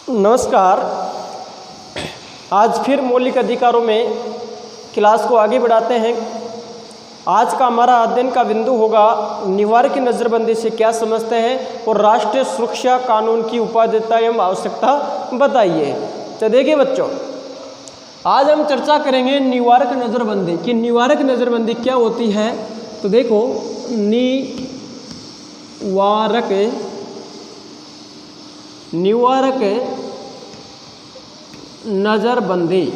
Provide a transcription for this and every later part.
नमस्कार। आज फिर मौलिक अधिकारों में क्लास को आगे बढ़ाते हैं। आज का हमारा अध्ययन का बिंदु होगा निवारक की नज़रबंदी से क्या समझते हैं और राष्ट्रीय सुरक्षा कानून की उपादेयता एवं आवश्यकता बताइए। तो देखिए बच्चों, आज हम चर्चा करेंगे निवारक नज़रबंदी कि निवारक नज़रबंदी क्या होती है। तो देखो, निवारक नज़रबंदी,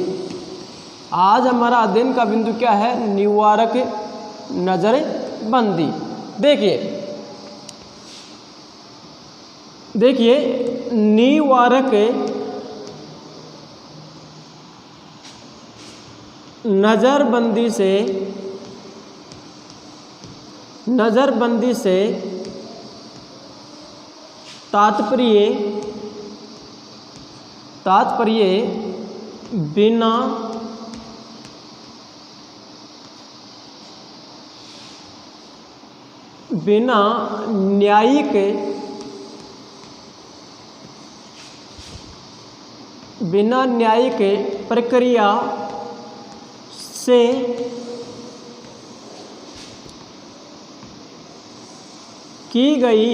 आज हमारा अध्ययन का बिंदु क्या है? निवारक नज़रबंदी। देखिए निवारक नज़रबंदी से तात्पर्य बिना न्यायिक प्रक्रिया से की गई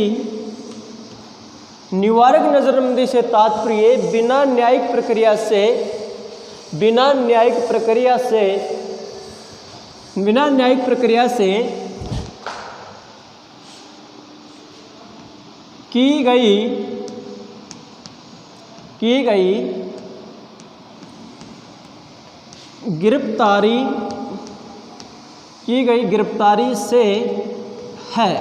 निवारक नज़रबंदी से तात्पर्य बिना न्यायिक प्रक्रिया से की गई गिरफ्तारी से है।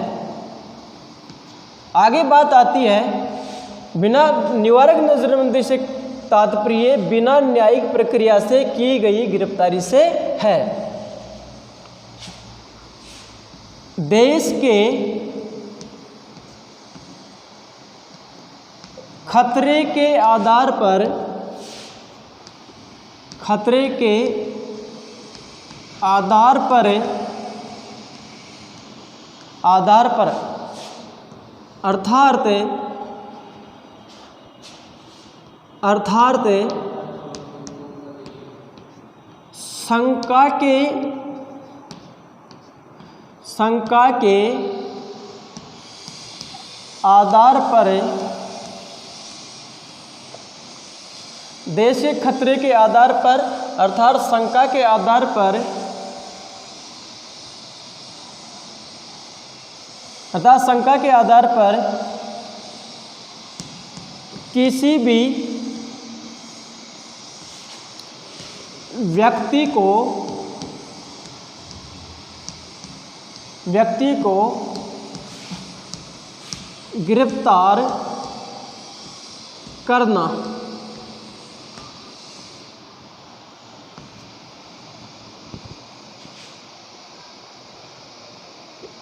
आगे बात आती है, बिना निवारक नज़रबंदी से तात्पर्य बिना न्यायिक प्रक्रिया से की गई गिरफ्तारी से है। देश के खतरे के आधार पर अर्थात शंका के आधार पर देश के खतरे के आधार पर अर्थात शंका के आधार पर किसी भी व्यक्ति को गिरफ्तार करना।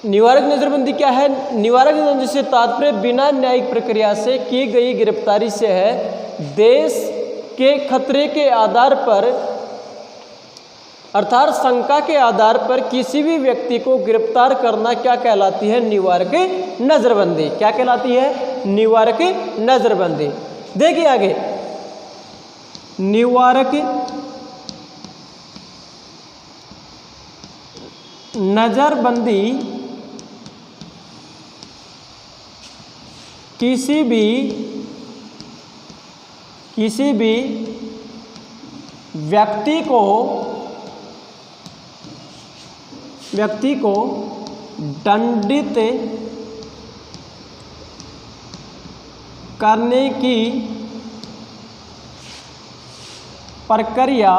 निवारक नज़रबंदी क्या है? निवारक नज़रबंदी से तात्पर्य बिना न्यायिक प्रक्रिया से की गई गिरफ्तारी से है। देश के खतरे के आधार पर अर्थात शंका के आधार पर किसी भी व्यक्ति को गिरफ्तार करना क्या कहलाती है? निवारक नज़रबंदी। क्या कहलाती है? निवारक नज़रबंदी। देखिए आगे, निवारक नज़रबंदी किसी भी व्यक्ति को दंडित करने की प्रक्रिया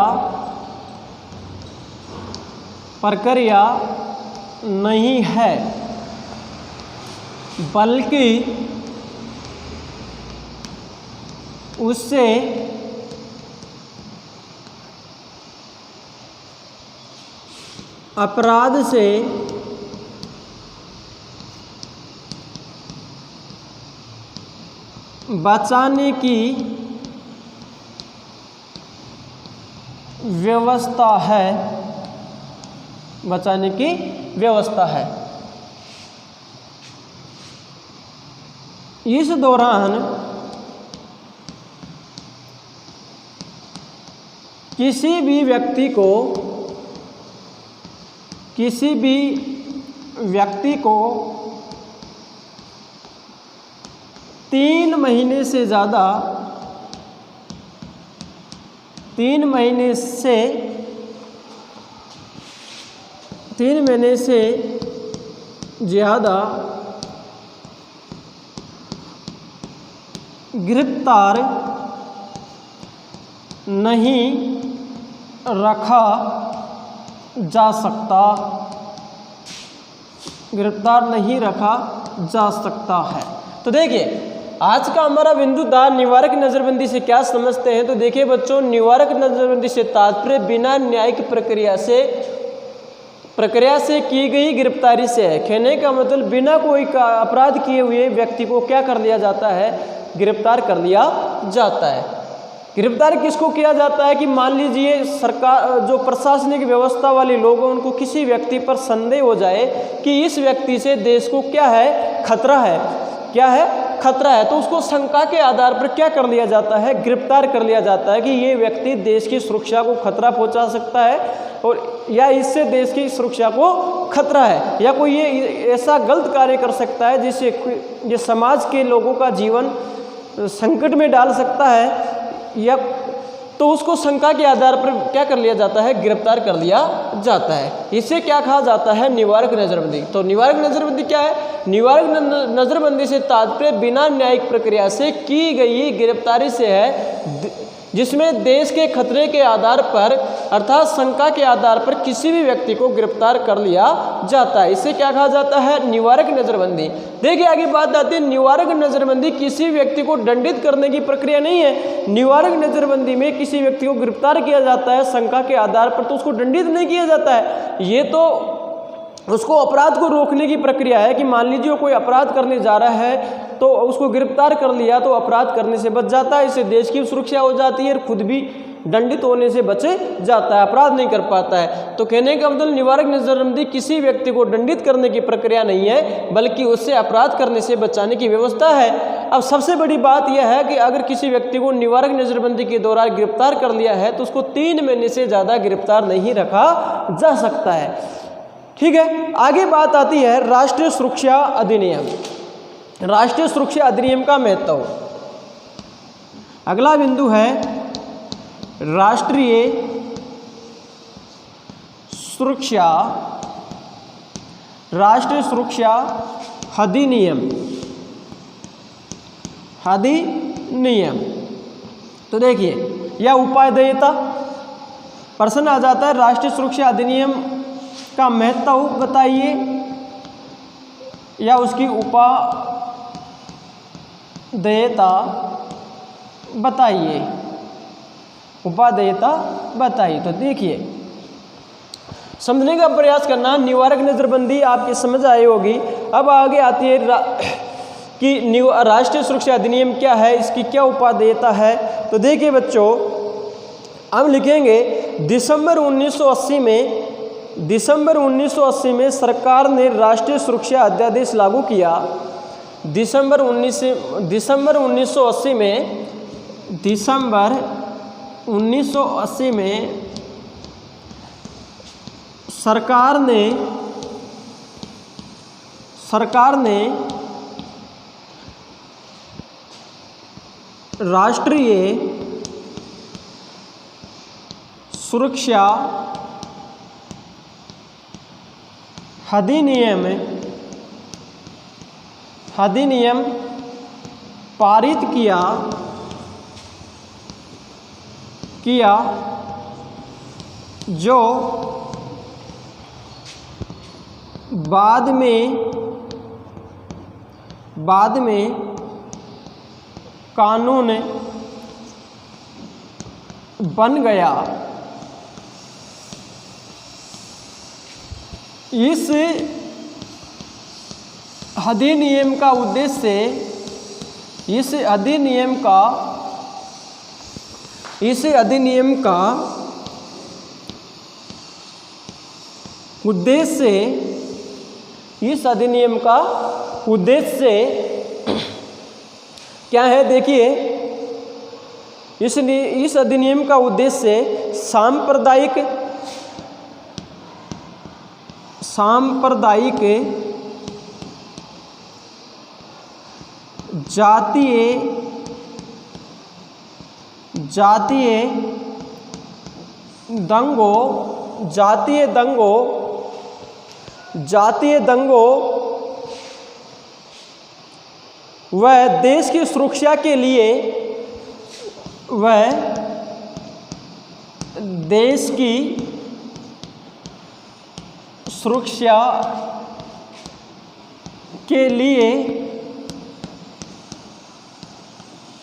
नहीं है, बल्कि उससे अपराध से बचाने की व्यवस्था है। इस दौरान किसी भी व्यक्ति को 3 महीने से ज़्यादा 3 महीने से ज़्यादा गिरफ्तार नहीं रखा जा सकता, गिरफ्तार नहीं रखा जा सकता है। तो देखिए आज का हमारा बिंदु था निवारक नज़रबंदी से क्या समझते हैं। तो देखिए बच्चों, निवारक नज़रबंदी से तात्पर्य बिना न्यायिक प्रक्रिया से की गई गिरफ्तारी से है। कहने का मतलब बिना कोई अपराध किए हुए व्यक्ति को क्या कर लिया जाता है, गिरफ्तार कर लिया जाता है। गिरफ्तार किसको किया जाता है कि मान लीजिए सरकार जो प्रशासनिक व्यवस्था वाले लोग हैं उनको किसी व्यक्ति पर संदेह हो जाए कि इस व्यक्ति से देश को क्या है, खतरा है, क्या है, खतरा है, तो उसको शंका के आधार पर क्या कर लिया जाता है, गिरफ्तार कर लिया जाता है कि ये व्यक्ति देश की सुरक्षा को खतरा पहुंचा सकता है और या इससे देश की सुरक्षा को खतरा है, या कोई ये ऐसा गलत कार्य कर सकता है जिससे ये समाज के लोगों का जीवन संकट में डाल सकता है, या तो उसको शंका के आधार पर क्या कर लिया जाता है, गिरफ्तार कर लिया जाता है। इसे क्या कहा जाता है, निवारक नज़रबंदी। तो निवारक नज़रबंदी क्या है, निवारक नज़रबंदी से तात्पर्य बिना न्यायिक प्रक्रिया से की गई गिरफ्तारी से है जिसमें देश के खतरे के आधार पर अर्थात शंका के आधार पर किसी भी व्यक्ति को गिरफ्तार कर लिया जाता है। इसे क्या कहा जाता है, निवारक नज़रबंदी। देखिए आगे बात आती है, निवारक नज़रबंदी किसी व्यक्ति को दंडित करने की प्रक्रिया नहीं है। निवारक नज़रबंदी में किसी व्यक्ति को गिरफ्तार किया जाता है शंका के आधार पर, तो उसको दंडित नहीं किया जाता है। ये तो उसको अपराध को रोकने की प्रक्रिया है कि मान लीजिए कोई अपराध करने जा रहा है तो उसको गिरफ्तार कर लिया तो अपराध करने से बच जाता है, इससे देश की सुरक्षा हो जाती है और खुद भी दंडित होने से बच जाता है, अपराध नहीं कर पाता है। तो कहने का मतलब निवारक नज़रबंदी किसी व्यक्ति को दंडित करने की प्रक्रिया नहीं है बल्कि उससे अपराध करने से बचाने की व्यवस्था है। अब सबसे बड़ी बात यह है कि अगर किसी व्यक्ति को निवारक नज़रबंदी के दौरान गिरफ्तार कर लिया है तो उसको 3 महीने से ज़्यादा गिरफ्तार नहीं रखा जा सकता है। ठीक है, आगे बात आती है राष्ट्रीय सुरक्षा अधिनियम। राष्ट्रीय सुरक्षा अधिनियम का महत्व, अगला बिंदु है राष्ट्रीय सुरक्षा अधिनियम। तो देखिए यह उपादेयता प्रश्न आ जाता है, राष्ट्रीय सुरक्षा अधिनियम का महत्व बताइए या उसकी उपादेयता बताइए, उपादेयता बताइए। तो देखिए समझने का प्रयास करना, निवारक नज़रबंदी आपकी समझ आई होगी। अब आगे आती है कि राष्ट्रीय सुरक्षा अधिनियम क्या है, इसकी क्या उपादेयता है। तो देखिए बच्चों, हम लिखेंगे दिसंबर 1980 में सरकार ने राष्ट्रीय सुरक्षा अध्यादेश लागू किया। दिसंबर 1980 में सरकार ने राष्ट्रीय सुरक्षा अधिनियम पारित किया जो बाद में कानून बन गया। इस अधिनियम का उद्देश्य क्या है, देखिए इस अधिनियम का उद्देश्य सांप्रदायिक जातीय दंगों व देश की सुरक्षा के लिए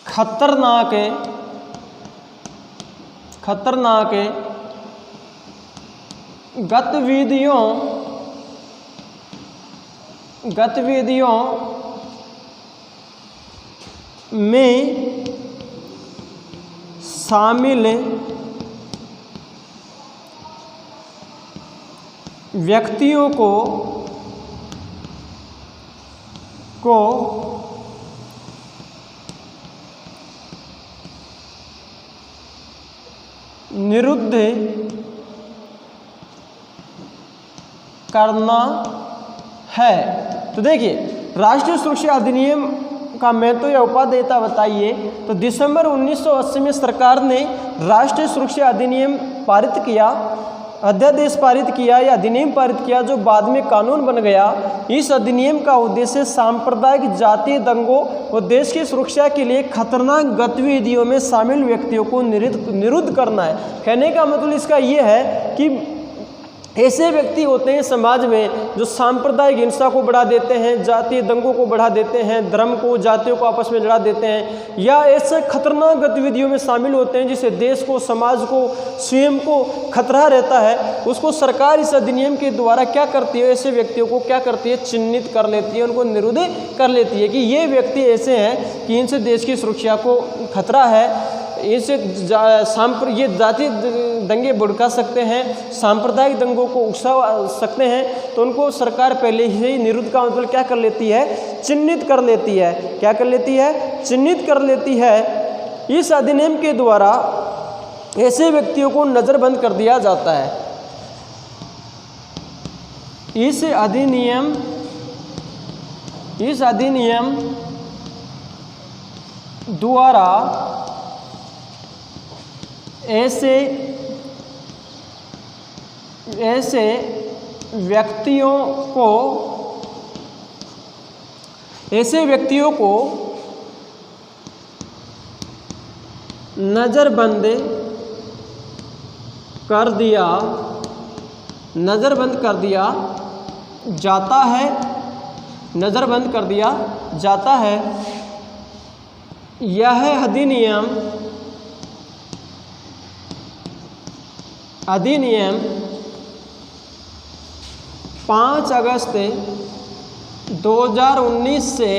खतरनाक गतिविधियों में शामिल व्यक्तियों को निरुद्ध करना है। तो देखिए, राष्ट्रीय सुरक्षा अधिनियम का महत्व या उपादेयता बताइए। तो दिसंबर 1980 में सरकार ने राष्ट्रीय सुरक्षा अधिनियम पारित किया, अध्यादेश पारित किया या अधिनियम पारित किया, जो बाद में कानून बन गया। इस अधिनियम का उद्देश्य सांप्रदायिक जातीय दंगों और देश की सुरक्षा के लिए खतरनाक गतिविधियों में शामिल व्यक्तियों को निरुद्ध करना है। कहने का मतलब इसका ये है कि ऐसे व्यक्ति होते हैं समाज में जो सांप्रदायिक हिंसा को बढ़ा देते हैं, जातीय दंगों को बढ़ा देते हैं, धर्म को, जातियों को आपस में लड़ा देते हैं, या ऐसे खतरनाक गतिविधियों में शामिल होते हैं जिससे देश को, समाज को, स्वयं को खतरा रहता है। उसको सरकार इस अधिनियम के द्वारा क्या करती है, ऐसे व्यक्तियों को क्या करती है, चिन्हित कर लेती है, उनको निरुद्ध कर लेती है कि ये व्यक्ति ऐसे हैं कि इनसे देश की सुरक्षा को खतरा है, इनसे ये जातीय दंगे भड़का सकते हैं, सांप्रदायिक दंगों को उकसा सकते हैं। तो उनको सरकार पहले ही निरुद्ध का मतलब क्या कर लेती है, चिन्हित कर लेती है। क्या कर लेती है, चिन्हित कर लेती है। इस अधिनियम के द्वारा ऐसे व्यक्तियों को नज़रबंद कर दिया जाता है। इस अधिनियम द्वारा ऐसे व्यक्तियों को नज़रबंद कर दिया जाता है। यह अधिनियम 5 अगस्त 2019 से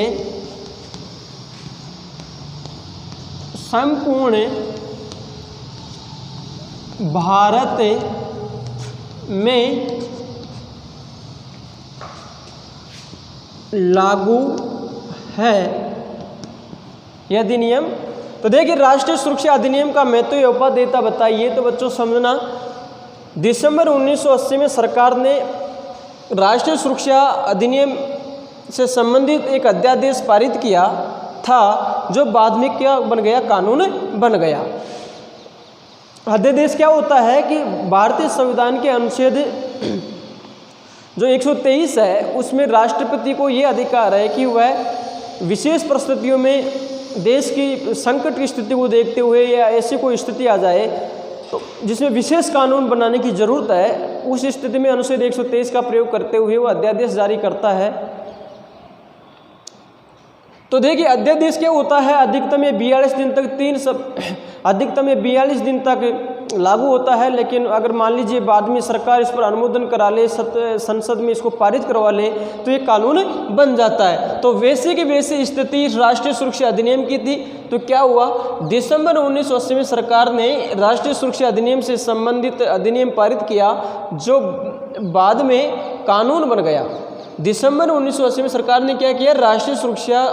संपूर्ण भारत में लागू है। यह अधिनियम, तो देखिए, राष्ट्रीय सुरक्षा अधिनियम का महत्व या उपादेयता बताइए। तो बच्चों समझना, दिसंबर 1980 में सरकार ने राष्ट्रीय सुरक्षा अधिनियम से संबंधित एक अध्यादेश पारित किया था, जो बाद में क्या बन गया, कानून बन गया। अध्यादेश क्या होता है कि भारतीय संविधान के अनुच्छेद जो 123 है, उसमें राष्ट्रपति को ये अधिकार है कि वह विशेष परिस्थितियों में देश की संकट की स्थिति को देखते हुए या ऐसी कोई स्थिति आ जाए तो जिसमें विशेष कानून बनाने की ज़रूरत है, उस स्थिति में अनुच्छेद 123 का प्रयोग करते हुए वो अध्यादेश जारी करता है। तो देखिए, अध्यादेश क्या होता है, अधिकतम 42 दिन तक लागू होता है। लेकिन अगर मान लीजिए बाद में सरकार इस पर अनुमोदन करा ले, संसद में इसको पारित करवा ले, तो ये कानून बन जाता है। तो वैसे की वैसे स्थिति राष्ट्रीय सुरक्षा अधिनियम की थी। तो क्या हुआ, दिसंबर 1980 में सरकार ने राष्ट्रीय सुरक्षा अधिनियम से संबंधित अधिनियम पारित किया, जो बाद में कानून बन गया। दिसंबर 1980 में सरकार ने क्या किया, राष्ट्रीय सुरक्षा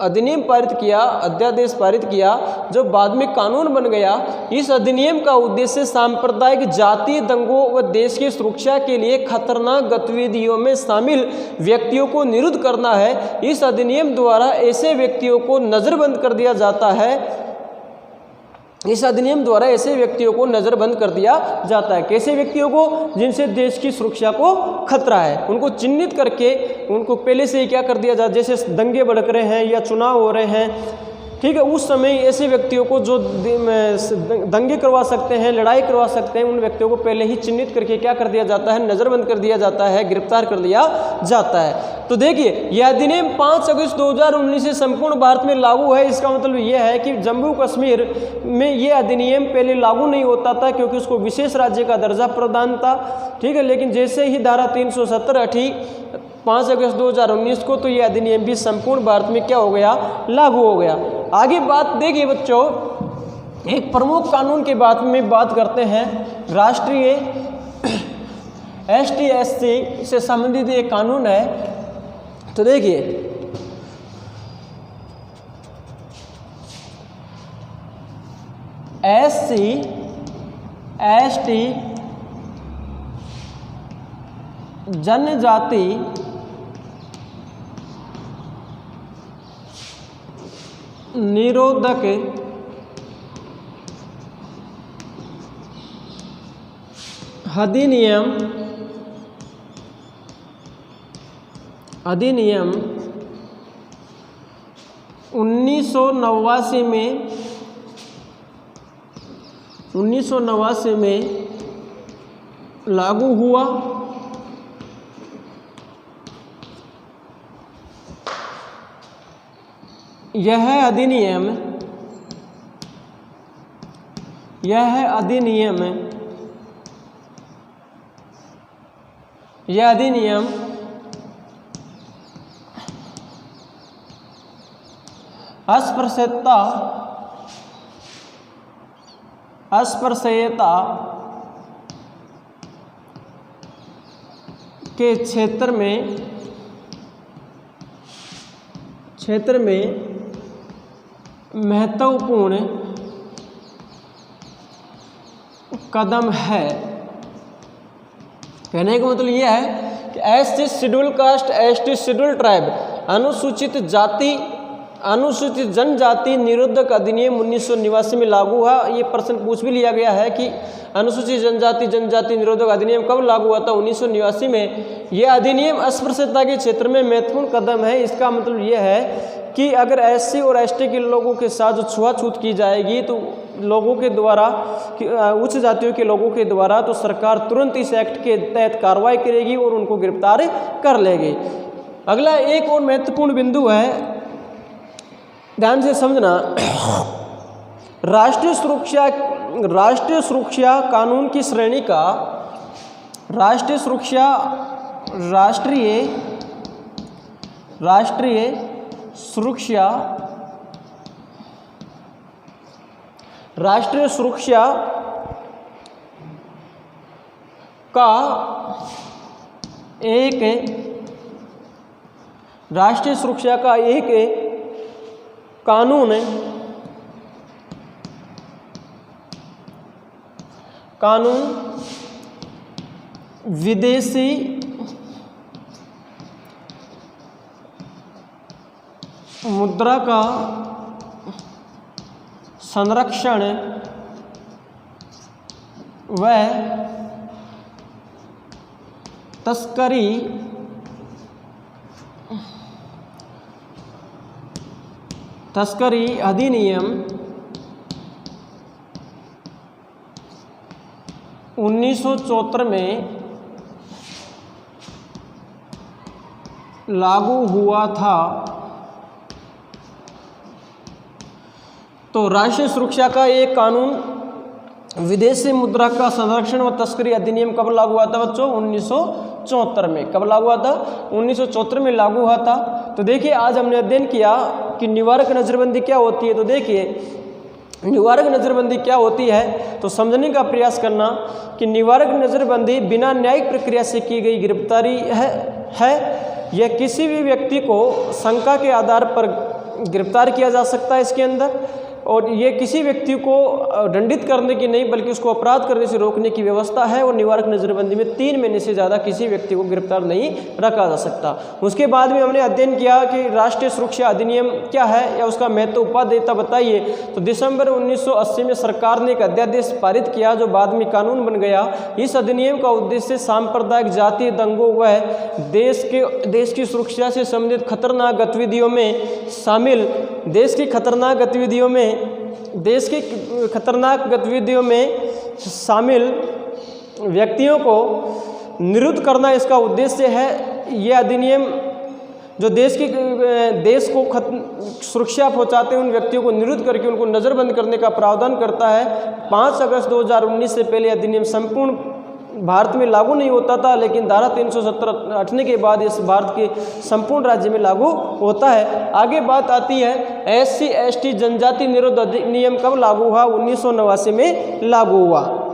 अधिनियम पारित किया, अध्यादेश पारित किया, जो बाद में कानून बन गया। इस अधिनियम का उद्देश्य सांप्रदायिक जातीय दंगों व देश की सुरक्षा के लिए खतरनाक गतिविधियों में शामिल व्यक्तियों को निरुद्ध करना है। इस अधिनियम द्वारा ऐसे व्यक्तियों को नज़रबंद कर दिया जाता है। इस अधिनियम द्वारा ऐसे व्यक्तियों को नज़रबंद कर दिया जाता है। कैसे व्यक्तियों को? जिनसे देश की सुरक्षा को खतरा है, उनको चिन्हित करके उनको पहले से ही क्या कर दिया जाता है, जैसे दंगे भड़क रहे हैं या चुनाव हो रहे हैं, ठीक है, उस समय ऐसे व्यक्तियों को जो दंगे करवा सकते हैं, लड़ाई करवा सकते हैं, उन व्यक्तियों को पहले ही चिन्हित करके क्या कर दिया जाता है, नज़रबंद कर दिया जाता है, गिरफ्तार कर लिया जाता है। तो देखिए, यह अधिनियम 5 अगस्त 2019 से संपूर्ण भारत में लागू है। इसका मतलब यह है कि जम्मू कश्मीर में यह अधिनियम पहले लागू नहीं होता था, क्योंकि उसको विशेष राज्य का दर्जा प्रदान था, ठीक है। लेकिन जैसे ही धारा 370 हटी 5 अगस्त 2019 को, तो यह अधिनियम भी संपूर्ण भारत में क्या हो गया, लागू हो गया। आगे बात देखिए बच्चों, एक प्रमुख कानून के बाद में बात करते हैं। राष्ट्रीय ST/SC से संबंधित एक कानून है। तो देखिए, SC/ST जनजाति निरोधक अधिनियम 1989 में लागू हुआ। यह अधिनियम अस्पृश्यता के क्षेत्र में महत्वपूर्ण कदम है। कहने का मतलब यह है कि SC schedule caste, ST schedule tribe, अनुसूचित जनजाति निरोधक अधिनियम 1989 में लागू हुआ। ये प्रश्न पूछ भी लिया गया है कि अनुसूचित जनजाति निरोधक अधिनियम कब लागू हुआ था? 1989 में। यह अधिनियम अस्पृश्यता के क्षेत्र में महत्वपूर्ण कदम है। इसका मतलब यह है कि अगर SC और ST के लोगों के साथ जो छुआछूत की जाएगी, तो लोगों के द्वारा, उच्च जातियों के लोगों के द्वारा, तो सरकार तुरंत इस एक्ट के तहत कार्रवाई करेगी और उनको गिरफ्तार कर लेगी। अगला एक और महत्वपूर्ण बिंदु है, ध्यान से समझना। राष्ट्रीय सुरक्षा कानून की श्रेणी का राष्ट्रीय सुरक्षा का एक कानून विदेशी मुद्रा का संरक्षण व तस्करी अधिनियम 1974 में लागू हुआ था। तो राष्ट्रीय सुरक्षा का एक कानून विदेशी मुद्रा का संरक्षण व तस्करी अधिनियम कब लागू हुआ था बच्चों? 1974 में। कब लागू हुआ था? 1974 में लागू हुआ था। तो देखिए, आज हमने अध्ययन किया कि निवारक नज़रबंदी क्या होती है। तो देखिए, निवारक नज़रबंदी क्या होती है, तो समझने का प्रयास करना कि निवारक नज़रबंदी बिना न्यायिक प्रक्रिया से की गई गिरफ्तारी है। यह किसी भी व्यक्ति को शंका के आधार पर गिरफ्तार किया जा सकता है इसके अंदर। और ये किसी व्यक्ति को दंडित करने की नहीं बल्कि उसको अपराध करने से रोकने की व्यवस्था है। और निवारक नज़रबंदी में 3 महीने से ज़्यादा किसी व्यक्ति को गिरफ्तार नहीं रखा जा सकता। उसके बाद में हमने अध्ययन किया कि राष्ट्रीय सुरक्षा अधिनियम क्या है या उसका महत्व उपादेयता बताइए। तो दिसंबर 1980 में सरकार ने एक अध्यादेश पारित किया जो बाद में कानून बन गया। इस अधिनियम का उद्देश्य सांप्रदायिक जातीय दंगों व देश की सुरक्षा से संबंधित खतरनाक गतिविधियों में शामिल व्यक्तियों को निरुद्ध करना इसका उद्देश्य है। ये अधिनियम जो देश को सुरक्षा पहुंचाते हैं उन व्यक्तियों को निरुद्ध करके उनको नज़रबंद करने का प्रावधान करता है। 5 अगस्त 2019 से पहले अधिनियम संपूर्ण भारत में लागू नहीं होता था, लेकिन धारा 370 हटने के बाद इस भारत के संपूर्ण राज्य में लागू होता है। आगे बात आती है SC ST जनजाति निरोध अधिनियम कब लागू हुआ? 1989 में लागू हुआ।